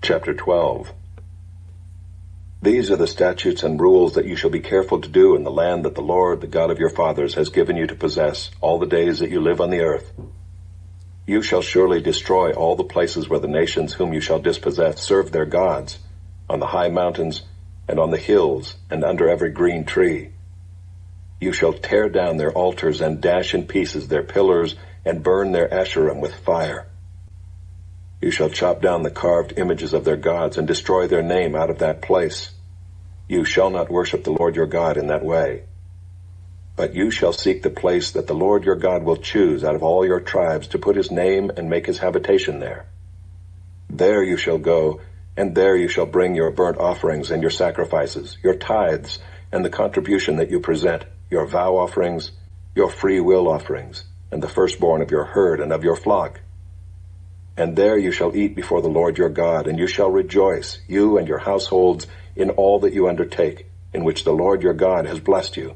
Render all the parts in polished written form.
Chapter 12. These are the statutes and rules that you shall be careful to do in the land that the Lord, the God of your fathers, has given you to possess all the days that you live on the earth. You shall surely destroy all the places where the nations whom you shall dispossess serve their gods, on the high mountains, and on the hills, and under every green tree. You shall tear down their altars and dash in pieces their pillars, and burn their Asherim with fire. You shall chop down the carved images of their gods and destroy their name out of that place. You shall not worship the Lord your God in that way. But you shall seek the place that the Lord your God will choose out of all your tribes to put his name and make his habitation there. There you shall go, and there you shall bring your burnt offerings and your sacrifices, your tithes, and the contribution that you present, your vow offerings, your free will offerings, and the firstborn of your herd and of your flock. And there you shall eat before the Lord your God, and you shall rejoice, you and your households, in all that you undertake, in which the Lord your God has blessed you.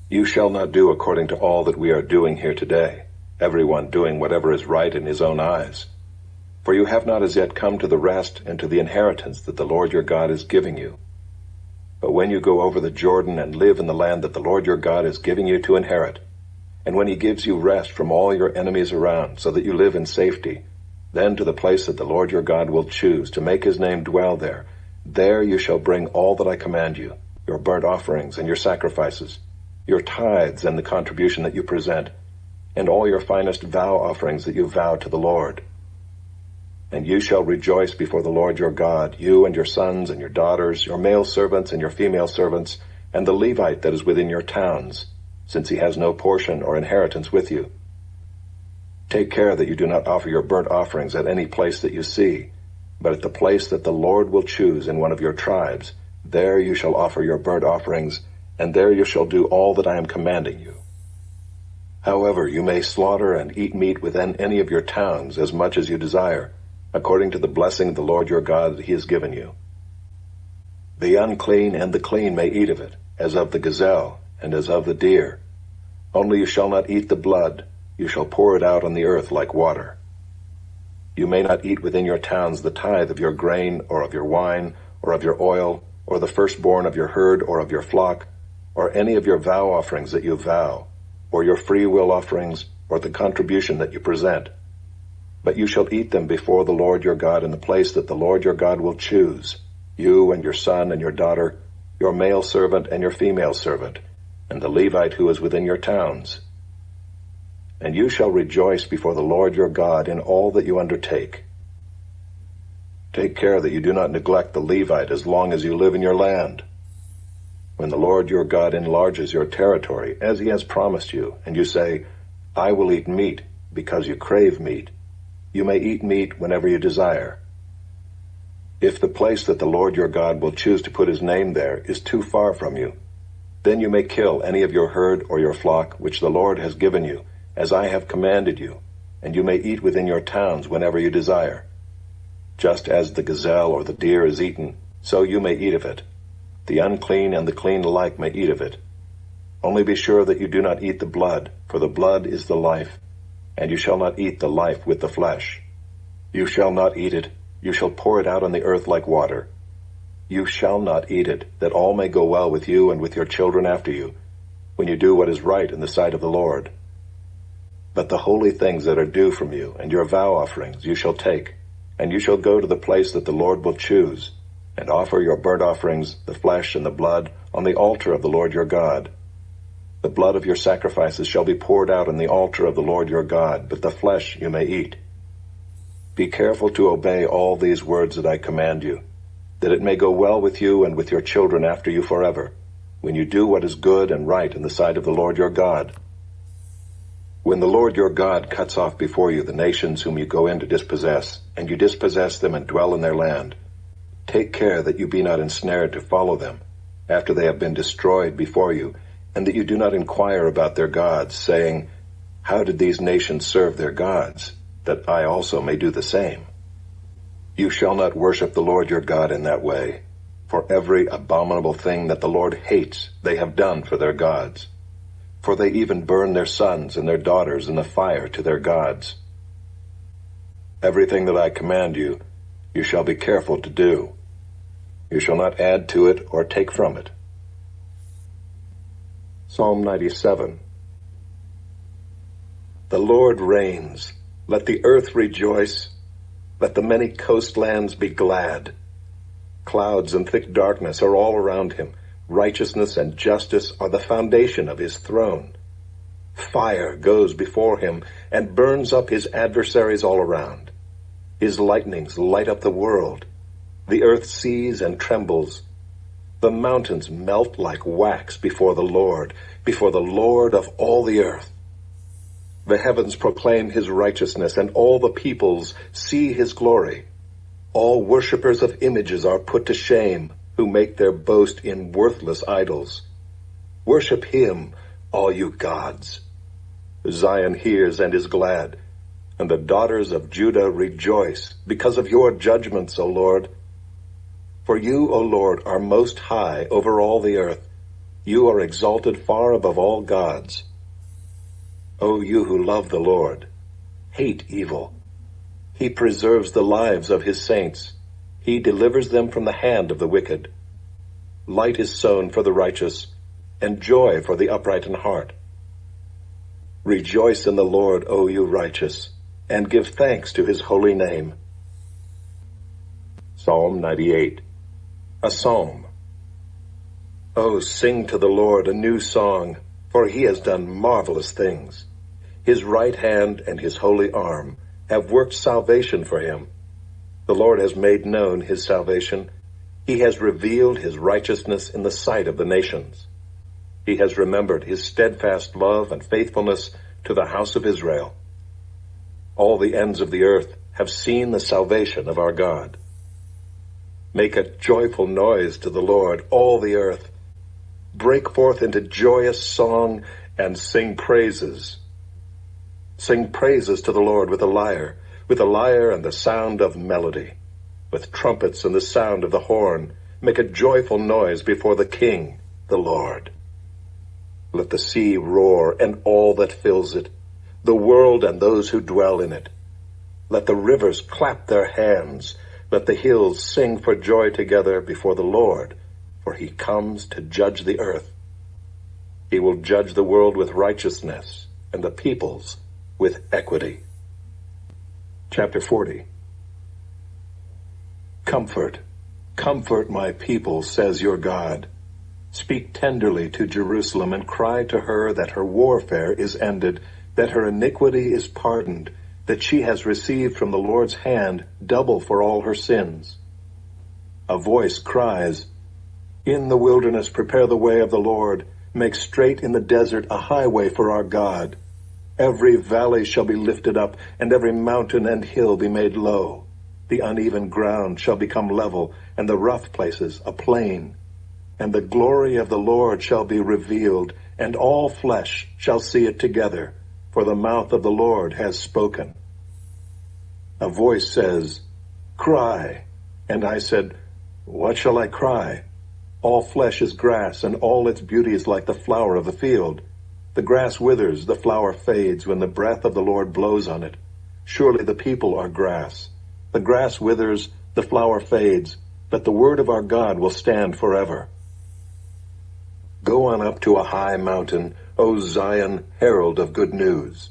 You shall not do according to all that we are doing here today, everyone doing whatever is right in his own eyes. For you have not as yet come to the rest and to the inheritance that the Lord your God is giving you. But when you go over the Jordan and live in the land that the Lord your God is giving you to inherit, and when he gives you rest from all your enemies around, so that you live in safety, then to the place that the Lord your God will choose to make his name dwell there, there you shall bring all that I command you, your burnt offerings and your sacrifices, your tithes and the contribution that you present, and all your finest vow offerings that you vow to the Lord. And you shall rejoice before the Lord your God, you and your sons and your daughters, your male servants and your female servants, and the Levite that is within your towns, since he has no portion or inheritance with you. Take care that you do not offer your burnt offerings at any place that you see, but at the place that the Lord will choose in one of your tribes, there you shall offer your burnt offerings, and there you shall do all that I am commanding you. However, you may slaughter and eat meat within any of your towns as much as you desire, according to the blessing of the Lord your God that he has given you. The unclean and the clean may eat of it, as of the gazelle, and as of the deer. Only you shall not eat the blood, you shall pour it out on the earth like water. You may not eat within your towns the tithe of your grain, or of your wine, or of your oil, or the firstborn of your herd or of your flock, or any of your vow offerings that you vow, or your free will offerings, or the contribution that you present. But you shall eat them before the Lord your God in the place that the Lord your God will choose, you and your son and your daughter, your male servant and your female servant, and the Levite who is within your towns. And you shall rejoice before the Lord your God in all that you undertake. Take care that you do not neglect the Levite as long as you live in your land. When the Lord your God enlarges your territory, as he has promised you, and you say, I will eat meat, because you crave meat, you may eat meat whenever you desire. If the place that the Lord your God will choose to put his name there is too far from you, then you may kill any of your herd or your flock which the Lord has given you, as I have commanded you, and you may eat within your towns whenever you desire. Just as the gazelle or the deer is eaten, so you may eat of it. The unclean and the clean alike may eat of it. Only be sure that you do not eat the blood, for the blood is the life, and you shall not eat the life with the flesh. You shall not eat it, you shall pour it out on the earth like water. You shall not eat it, that all may go well with you and with your children after you, when you do what is right in the sight of the Lord. But the holy things that are due from you, and your vow offerings, you shall take, and you shall go to the place that the Lord will choose, and offer your burnt offerings, the flesh and the blood, on the altar of the Lord your God. The blood of your sacrifices shall be poured out on the altar of the Lord your God, but the flesh you may eat. Be careful to obey all these words that I command you, that it may go well with you and with your children after you forever, when you do what is good and right in the sight of the Lord your God. When the Lord your God cuts off before you the nations whom you go in to dispossess, and you dispossess them and dwell in their land, take care that you be not ensnared to follow them, after they have been destroyed before you, and that you do not inquire about their gods, saying, How did these nations serve their gods, that I also may do the same? You shall not worship the Lord your God in that way, for every abominable thing that the Lord hates they have done for their gods. For they even burn their sons and their daughters in the fire to their gods. Everything that I command you, you shall be careful to do. You shall not add to it or take from it. Psalm 97. The Lord reigns. Let the earth rejoice. Let the many coastlands be glad. Clouds and thick darkness are all around him. Righteousness and justice are the foundation of his throne. Fire goes before him and burns up his adversaries all around. His lightnings light up the world. The earth sees and trembles. The mountains melt like wax before the Lord of all the earth. The heavens proclaim his righteousness, and all the peoples see his glory. All worshippers of images are put to shame, who make their boast in worthless idols. Worship him, all you gods. Zion hears and is glad, and the daughters of Judah rejoice because of your judgments, O Lord. For you, O Lord, are most high over all the earth. You are exalted far above all gods. O you who love the Lord, hate evil. He preserves the lives of his saints. He delivers them from the hand of the wicked. Light is sown for the righteous, and joy for the upright in heart. Rejoice in the Lord, O you righteous, and give thanks to his holy name. Psalm 98. A Psalm. Oh, sing to the Lord a new song, for he has done marvelous things. His right hand and his holy arm have worked salvation for him. The Lord has made known his salvation. He has revealed his righteousness in the sight of the nations. He has remembered his steadfast love and faithfulness to the house of Israel. All the ends of the earth have seen the salvation of our God. Make a joyful noise to the Lord, all the earth. Break forth into joyous song and sing praises. Sing praises to the Lord with a lyre and the sound of melody, with trumpets and the sound of the horn. Make a joyful noise before the King, the Lord. Let the sea roar and all that fills it, the world and those who dwell in it. Let the rivers clap their hands. Let the hills sing for joy together before the Lord, for he comes to judge the earth. He will judge the world with righteousness and the peoples with equity. Chapter 40. Comfort, comfort my people, says your God. Speak tenderly to Jerusalem and cry to her that her warfare is ended, that her iniquity is pardoned, that she has received from the Lord's hand double for all her sins. A voice cries, in the wilderness prepare the way of the Lord, make straight in the desert a highway for our God. Every valley shall be lifted up, and every mountain and hill be made low. The uneven ground shall become level, and the rough places a plain. And the glory of the Lord shall be revealed, and all flesh shall see it together, for the mouth of the Lord has spoken. A voice says, cry. And I said, what shall I cry? All flesh is grass, and all its beauty is like the flower of the field. The grass withers, the flower fades, when the breath of the Lord blows on it. Surely the people are grass. The grass withers, the flower fades, but the word of our God will stand forever. Go on up to a high mountain, O Zion, herald of good news.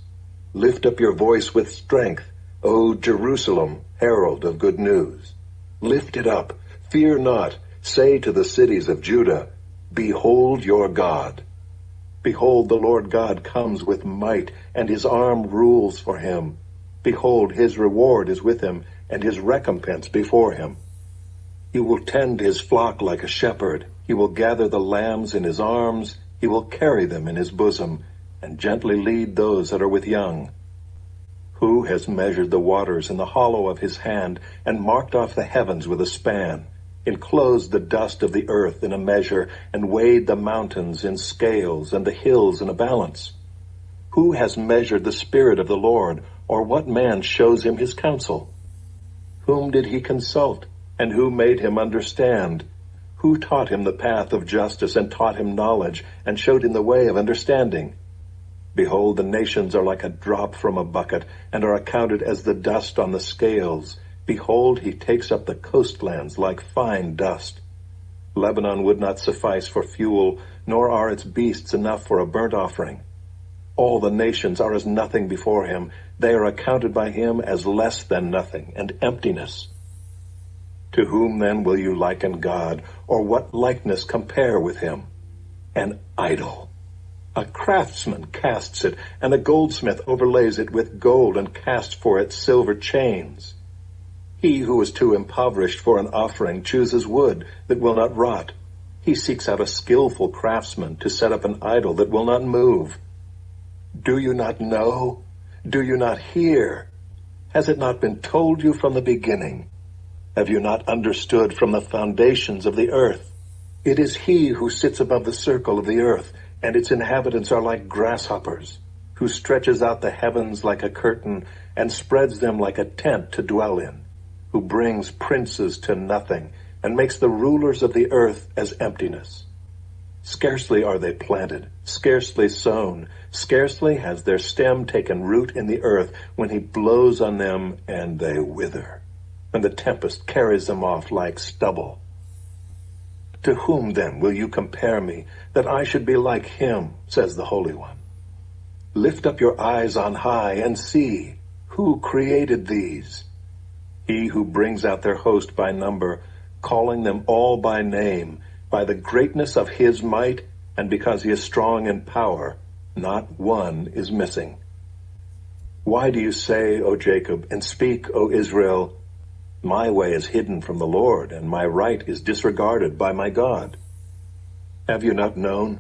Lift up your voice with strength, O Jerusalem, herald of good news. Lift it up, fear not. Say to the cities of Judah, behold your God. Behold, the Lord God comes with might, and his arm rules for him. Behold, his reward is with him, and his recompense before him. He will tend his flock like a shepherd. He will gather the lambs in his arms. He will carry them in his bosom, and gently lead those that are with young. Who has measured the waters in the hollow of his hand, and marked off the heavens with a span? Enclosed the dust of the earth in a measure, and weighed the mountains in scales, and the hills in a balance? Who has measured the Spirit of the Lord, or what man shows him his counsel? Whom did he consult, and who made him understand? Who taught him the path of justice, and taught him knowledge, and showed him the way of understanding? Behold, the nations are like a drop from a bucket, and are accounted as the dust on the scales. Behold, he takes up the coastlands like fine dust. Lebanon would not suffice for fuel, nor are its beasts enough for a burnt offering. All the nations are as nothing before him. They are accounted by him as less than nothing, and emptiness. To whom then will you liken God, or what likeness compare with him? An idol. A craftsman casts it, and a goldsmith overlays it with gold and casts for it silver chains. He who is too impoverished for an offering chooses wood that will not rot. He seeks out a skillful craftsman to set up an idol that will not move. Do you not know? Do you not hear? Has it not been told you from the beginning? Have you not understood from the foundations of the earth? It is he who sits above the circle of the earth, and its inhabitants are like grasshoppers, who stretches out the heavens like a curtain and spreads them like a tent to dwell in, who brings princes to nothing and makes the rulers of the earth as emptiness. Scarcely are they planted, scarcely sown, scarcely has their stem taken root in the earth when he blows on them and they wither, and the tempest carries them off like stubble. To whom then will you compare me, that I should be like him, says the Holy One? Lift up your eyes on high and see, who created these? He who brings out their host by number, calling them all by name, by the greatness of his might, and because he is strong in power, not one is missing. Why do you say, O Jacob, and speak, O Israel, my way is hidden from the Lord, and my right is disregarded by my God? Have you not known?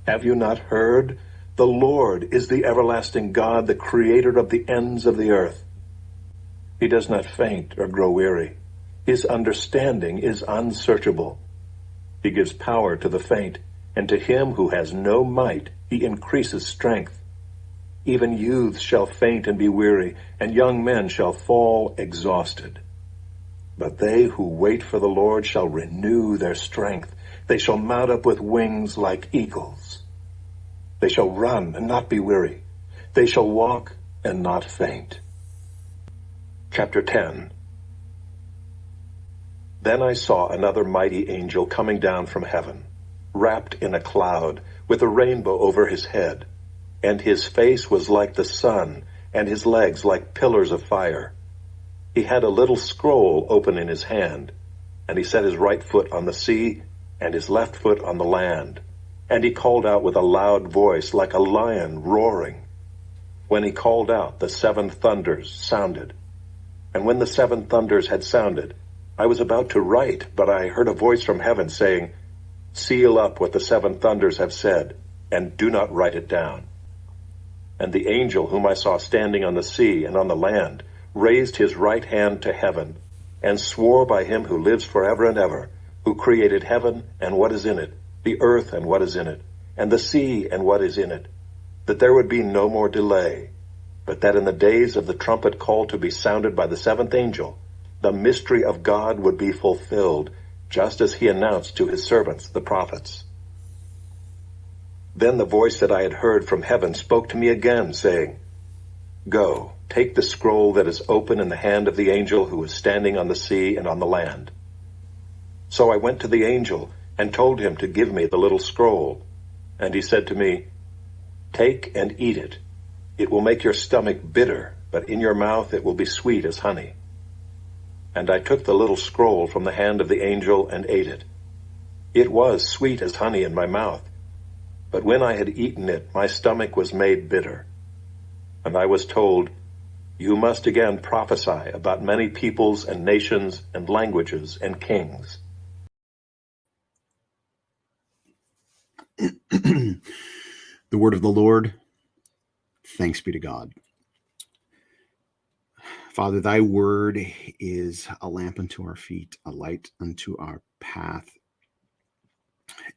Have you not heard? The Lord is the everlasting God, the creator of the ends of the earth. He does not faint or grow weary. His understanding is unsearchable. He gives power to the faint, and to him who has no might he increases strength. Even youths shall faint and be weary, and young men shall fall exhausted. But they who wait for the Lord shall renew their strength. They shall mount up with wings like eagles. They shall run and not be weary. They shall walk and not faint. Chapter 10. Then I saw another mighty angel coming down from heaven, wrapped in a cloud, with a rainbow over his head. And his face was like the sun, and his legs like pillars of fire. He had a little scroll open in his hand, and he set his right foot on the sea, and his left foot on the land. And he called out with a loud voice, like a lion roaring. When he called out, the 7 thunders sounded. And when the 7 thunders had sounded, I was about to write, but I heard a voice from heaven saying, Seal up what the 7 thunders have said, and do not write it down. And the angel whom I saw standing on the sea and on the land raised his right hand to heaven, and swore by him who lives forever and ever, who created heaven and what is in it, the earth and what is in it, and the sea and what is in it, that there would be no more delay, but that in the days of the trumpet call to be sounded by the 7th angel, the mystery of God would be fulfilled, just as he announced to his servants, the prophets. Then the voice that I had heard from heaven spoke to me again, saying, Go, take the scroll that is open in the hand of the angel who is standing on the sea and on the land. So I went to the angel and told him to give me the little scroll. And he said to me, Take and eat it. It will make your stomach bitter, but in your mouth it will be sweet as honey. And I took the little scroll from the hand of the angel and ate it. It was sweet as honey in my mouth, but when I had eaten it, my stomach was made bitter. And I was told, You must again prophesy about many peoples and nations and languages and kings. The word of the Lord. Thanks be to God. Father, thy word is a lamp unto our feet, a light unto our path.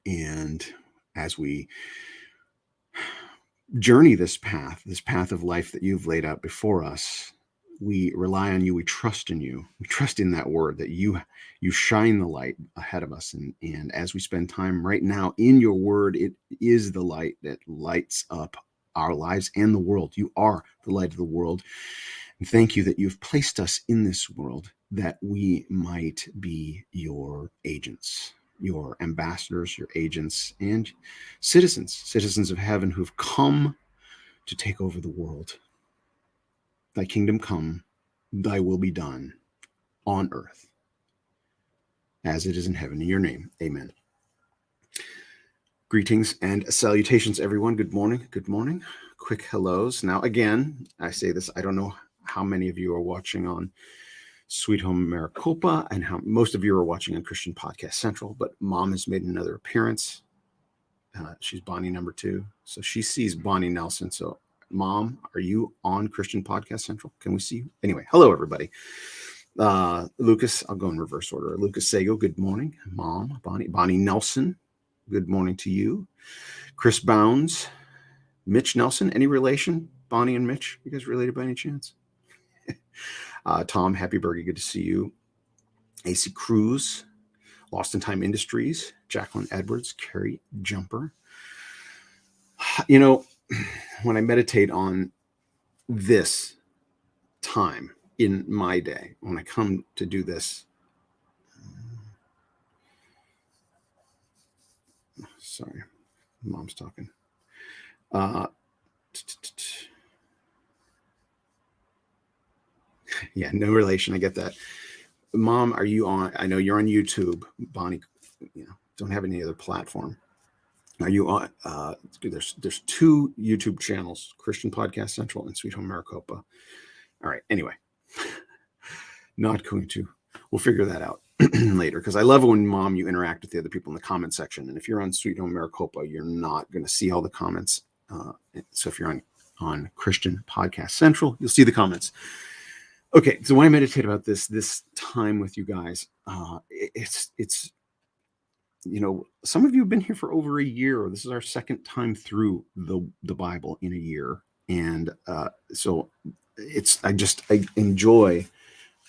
And as we journey this path of life that you've laid out before us, we rely on you, we trust in you, we trust in that word, that you shine the light ahead of us. And as we spend time right now in your word, it is the light that lights up our lives and the world. You are the light of the world. And thank you that you've placed us in this world that we might be your agents, your ambassadors, your agents, and citizens of heaven who've come to take over the world. Thy kingdom come, thy will be done on earth as it is in heaven. In your name, amen. Greetings and salutations, everyone. Good morning. Good morning. Quick hellos. Now, again, I say this, I don't know how many of you are watching on Sweet Home Maricopa and how most of you are watching on Christian Podcast Central, but Mom has made another appearance. She's Bonnie number 2. So she sees Bonnie Nelson. So Mom, are you on Christian Podcast Central? Can we see you? Anyway, hello, everybody. Lucas, I'll go in reverse order. Lucas Sago, good morning. Mom, Bonnie Nelson, good morning to you. Chris Bounds, Mitch Nelson, any relation? Bonnie and Mitch, you guys related by any chance? Tom, happy birthday, good to see you. AC Cruz, Lost in Time Industries, Jacqueline Edwards, Carrie Jumper. You know, when I meditate on this time in my day, when I come to do this, sorry, Mom's talking. Yeah, no relation. I get that. Mom, are you on? I know you're on YouTube. Bonnie, don't have any other platform. Are you on? There's 2 YouTube channels: Christian Podcast Central and Sweet Home Maricopa. All right. Anyway, not going to. We'll figure that out later, because I love it when, Mom, you interact with the other people in the comment section. And if you're on Sweet Home Maricopa, you're not going to see all the comments. So if you're on Christian Podcast Central, you'll see the comments. Okay, so when I meditate about this time with you guys, it's some of you have been here for over a year. This is our second time through the Bible in a year, and so I enjoy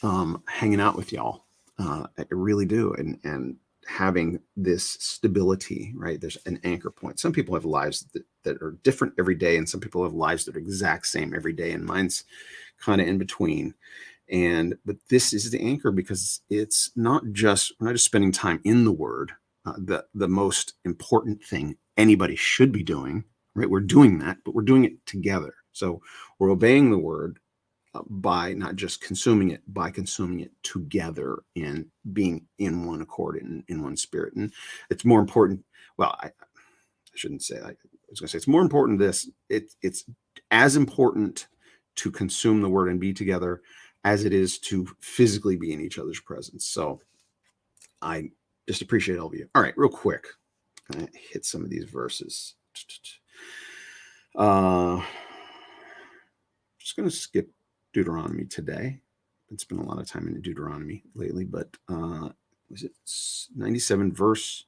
hanging out with y'all. I really do, and having this stability, right? There's an anchor point. Some people have lives that are different every day, and some people have lives that are exact same every day, and mine's kind of in between. But this is the anchor, because it's we're not just spending time in the Word. The most important thing anybody should be doing, right? We're doing that, but we're doing it together. So we're obeying the Word by not just consuming it, by consuming it together and being in one accord, in one spirit. And it's more important. Well, I shouldn't say that. I was going to say it's more important. It's as important to consume the Word and be together as it is to physically be in each other's presence. So I just appreciate all of you. All right, real quick, I hit some of these verses. Just going to skip Deuteronomy today. Been spending a lot of time in Deuteronomy lately, but was it 97 verse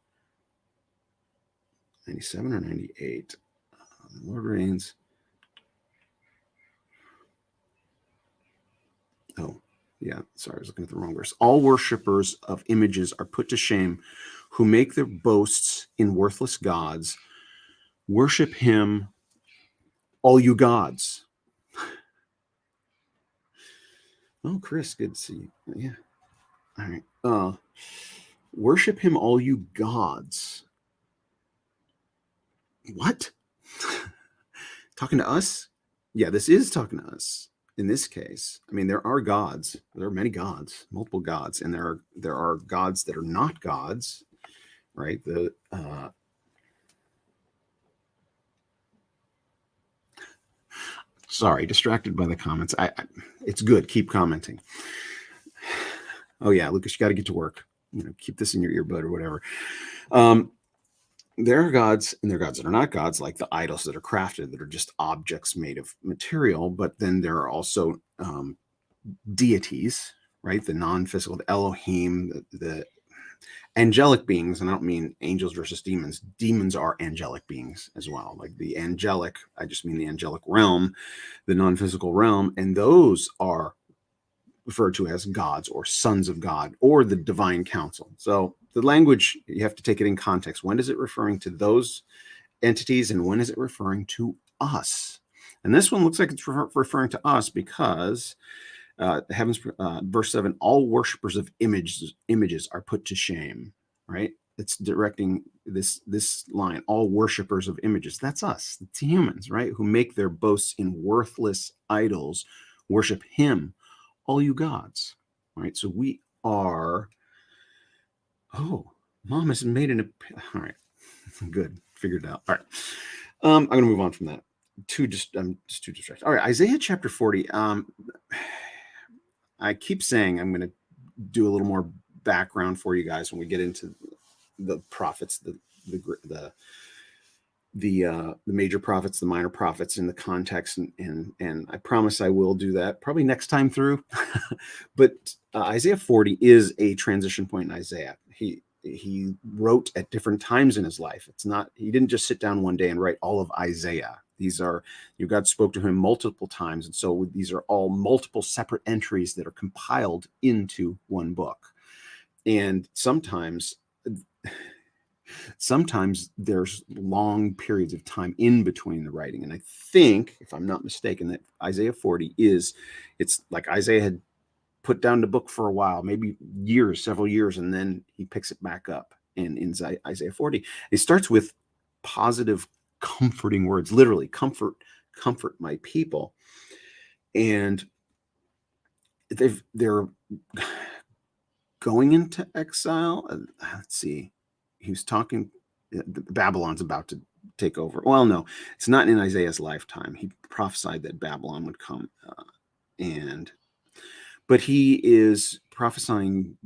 97 or 98? The Lord reigns. Oh, yeah, sorry, I was looking at the wrong verse. All worshippers of images are put to shame, who make their boasts in worthless gods. Worship him, all you gods. Oh, Chris, good to see you. Yeah. All right. Worship him, all you gods. What? Talking to us? Yeah, this is talking to us. In this case, I mean, there are gods. There are many gods, multiple gods, and there are gods that are not gods, right? Sorry, distracted by the comments. It's good. Keep commenting. Oh yeah, Lucas, you got to get to work. Keep this in your earbud or whatever. There are gods, and there are gods that are not gods, like the idols that are crafted, that are just objects made of material. But then there are also deities, right? The non-physical, the Elohim, the angelic beings. And I don't mean angels versus demons. Demons are angelic beings as well. Like the angelic, I just mean the angelic realm, the non-physical realm. And those are referred to as gods or sons of God or the divine council. So the language, you have to take it in context. When is it referring to those entities, and when is it referring to us? And this one looks like it's referring to us, because Verse 7, all worshipers of images are put to shame, right? It's directing this line, all worshipers of images. That's us, it's humans, right? Who make their boasts in worthless idols, worship him, all you gods, right? So we are, mom has made all right, good, figured it out. All right. I'm going to move on from that. I'm just too distracted. All right, Isaiah chapter 40. I keep saying I'm going to do a little more background for you guys when we get into the prophets, the major prophets, the minor prophets in the context, and I promise I will do that probably next time through. But Isaiah 40 is a transition point in Isaiah. He wrote at different times in his life. He didn't just sit down one day and write all of Isaiah. God spoke to him multiple times. And so these are all multiple separate entries that are compiled into one book. And sometimes there's long periods of time in between the writing. And I think, if I'm not mistaken, that Isaiah 40 it's like Isaiah had put down the book for a while, maybe several years, and then he picks it back up in Isaiah 40. It starts with positive, comforting words, literally, comfort my people. And they're going into exile. Let's see. He was talking, Babylon's about to take over. Well, no, it's not in Isaiah's lifetime. He prophesied that Babylon would come, but he is prophesying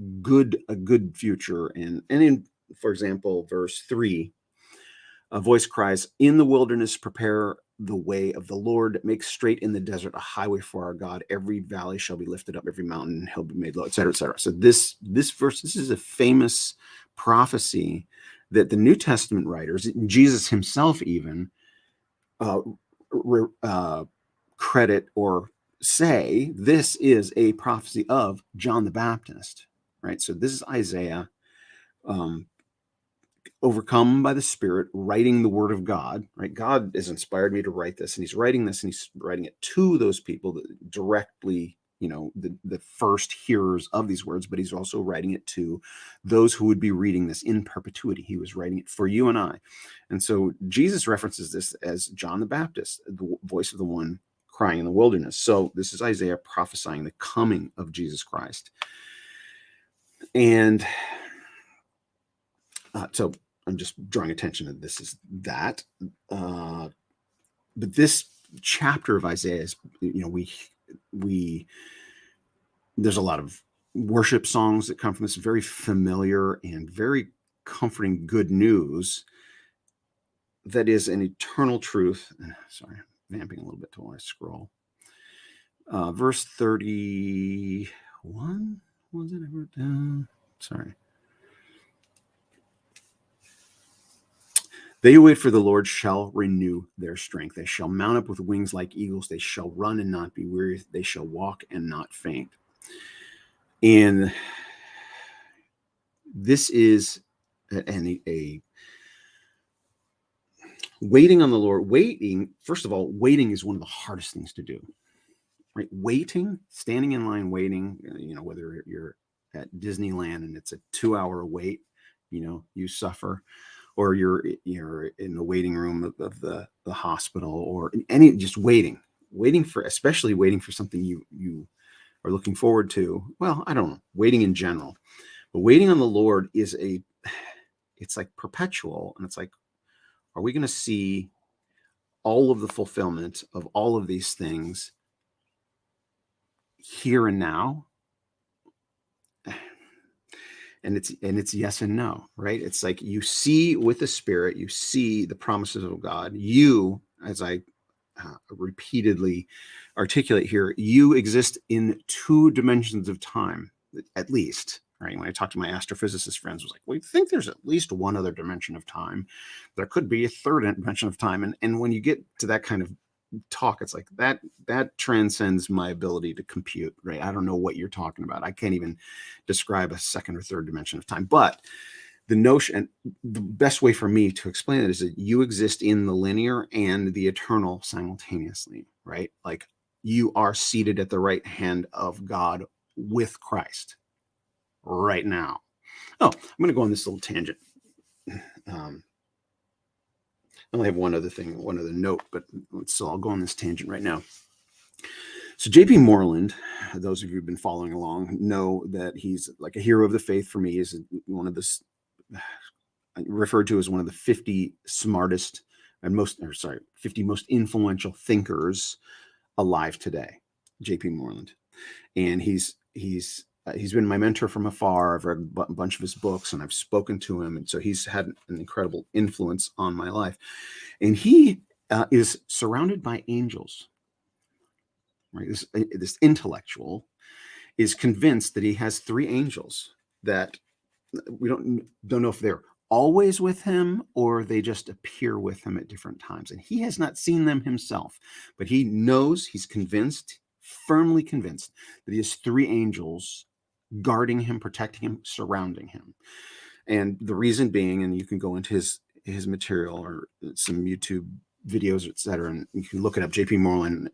a good future. And in, for example, verse 3, a voice cries, in the wilderness, prepare the way of the Lord, make straight in the desert a highway for our God. Every valley shall be lifted up, every mountain and hill be made low, etc., etc. So this verse, this is a famous prophecy that the New Testament writers, Jesus himself even, credit or say this is a prophecy of John the Baptist, right? So this is Isaiah, overcome by the Spirit, writing the word of God, right? God has inspired me to write this, and he's writing it to those people that directly, the first hearers of these words, but he's also writing it to those who would be reading this in perpetuity. He was writing it for you and I. And so Jesus references this as John the Baptist, the voice of the one crying in the wilderness. So this is Isaiah prophesying the coming of Jesus Christ. And so I'm just drawing attention to this is that. But this chapter of Isaiah is, there's a lot of worship songs that come from this, very familiar and very comforting good news that is an eternal truth. Sorry, I'm vamping a little bit till I scroll. Verse 31, was it? I wrote down? Sorry. They who wait for the Lord shall renew their strength. They shall mount up with wings like eagles. They shall run and not be weary. They shall walk and not faint. And this is a waiting on the Lord. First of all, waiting is one of the hardest things to do, right? Standing in line, waiting, whether you're at Disneyland and it's a 2-hour wait, you suffer. Or you're in the waiting room of the hospital, or just waiting especially waiting for something you are looking forward to. Well, I don't know, waiting in general, but waiting on the Lord it's like perpetual. And it's like, are we going to see all of the fulfillment of all of these things here and now? And it's yes and no, right? It's like you see with the Spirit, you see the promises of God. You, as I repeatedly articulate here, you exist in 2 dimensions of time, at least, right? When I talk to my astrophysicist friends, I was like, well, you think there's at least one other dimension of time. There could be a third dimension of time. And when you get to that kind of talk, it's like that transcends my ability to compute, right? I don't know what you're talking about. I can't even describe a second or third dimension of time. But the notion, and the best way for me to explain it is that you exist in the linear and the eternal simultaneously, right? Like you are seated at the right hand of God with Christ right now. Oh, I'm going to go on this little tangent. I only have one other note, but so I'll go on this tangent right now. So J.P. Moreland, those of you who've been following along know that he's like a hero of the faith for me. Is one of the referred to as one of the 50 smartest and 50 most influential thinkers alive today. J.P. Moreland, and he's been my mentor from afar. I've read a bunch of his books and I've spoken to him, and so he's had an incredible influence on my life. And he is surrounded by angels. Right, this intellectual is convinced that he has 3 angels that we don't know if they're always with him or they just appear with him at different times. And he has not seen them himself, but he knows, he's convinced, firmly convinced, that he has 3 angels guarding him, protecting him, surrounding him. And the reason being, and you can go into his material or some YouTube videos, etc., and you can look it up, J.P. Moreland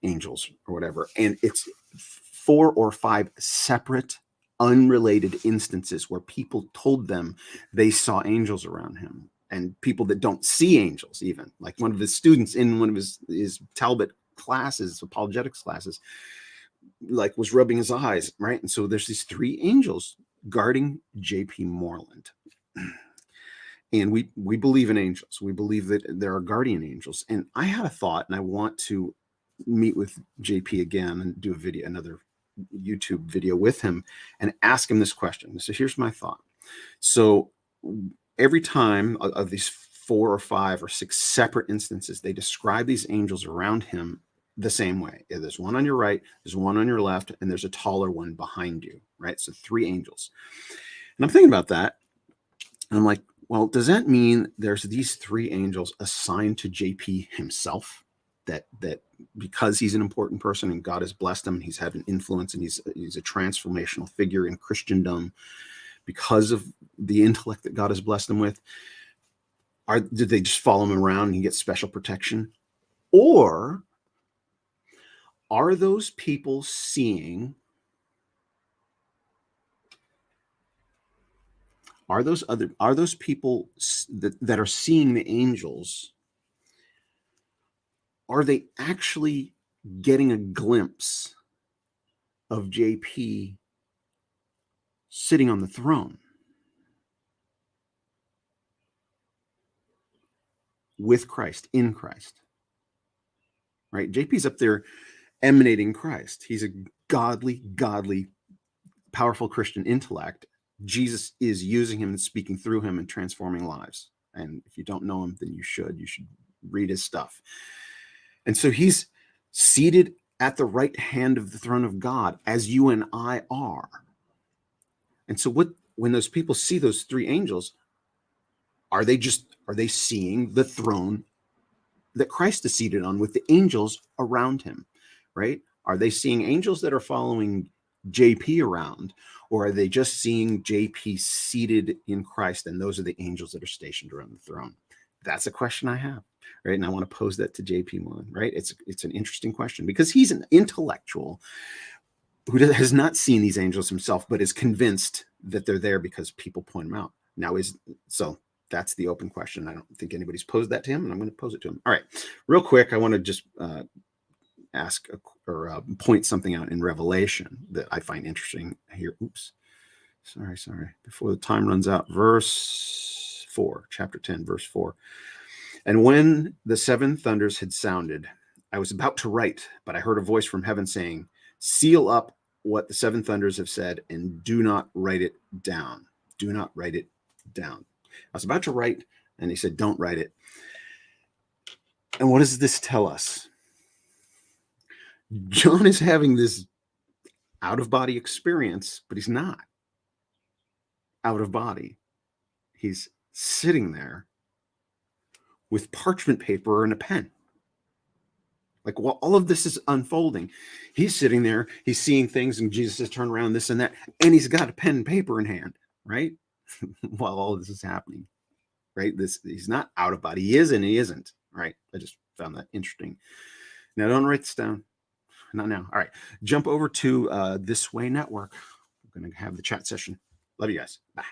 angels or whatever, and it's 4 or 5 separate unrelated instances where people told them they saw angels around him, and people that don't see angels, even like one of his students in one of his Talbot classes, apologetics classes, like was rubbing his eyes, right? And so there's these 3 angels guarding J.P. Moreland. And we believe in angels. We believe that there are guardian angels. And I had a thought, and I want to meet with JP again and do another YouTube video with him and ask him this question. So here's my thought. So every time of these 4 or 5 or 6 separate instances, they describe these angels around him the same way. There's one on your right, there's one on your left, and there's a taller one behind you, right? So 3 angels. And I'm thinking about that, and I'm like, well, does that mean there's these 3 angels assigned to JP himself? That because he's an important person and God has blessed him, and he's had an influence, and he's a transformational figure in Christendom because of the intellect that God has blessed him with, did they just follow him around and he gets special protection? Or are those people seeing, are those people that are seeing the angels, are they actually getting a glimpse of JP sitting on the throne with Christ, in Christ? Right? JP's up there emanating Christ. He's a godly, powerful Christian intellect. Jesus is using him and speaking through him and transforming lives. And if you don't know him, then you should read his stuff. And so he's seated at the right hand of the throne of God, as you and I are. And so when those people see those 3 angels, are they seeing the throne that Christ is seated on with the angels around him, right? Are they seeing angels that are following JP around, or are they just seeing JP seated in Christ, and those are the angels that are stationed around the throne? That's a question I have, right? And I want to pose that to JP Moreland, right? It's an interesting question, because he's an intellectual who has not seen these angels himself, but is convinced that they're there because people point them out. So that's the open question. I don't think anybody's posed that to him, and I'm going to pose it to him. All right, real quick, I want to just ask or point something out in Revelation that I find interesting here. Oops, sorry. Before the time runs out, verse 4, chapter 10, verse 4. And when the 7 thunders had sounded, I was about to write, but I heard a voice from heaven saying, seal up what the 7 thunders have said, and do not write it down. Do not write it down. I was about to write, and he said, don't write it. And what does this tell us? John is having this out-of-body experience, but he's not out of body. He's sitting there with parchment paper and a pen. Like, while all of this is unfolding, he's sitting there, he's seeing things, and Jesus has turned around, this and that, and he's got a pen and paper in hand, right? While all of this is happening, right? He's not out of body. He is and he isn't, right? I just found that interesting. Now, don't write this down. Not now. All right. Jump over to This Way Network. We're going to have the chat session. Love you guys. Bye.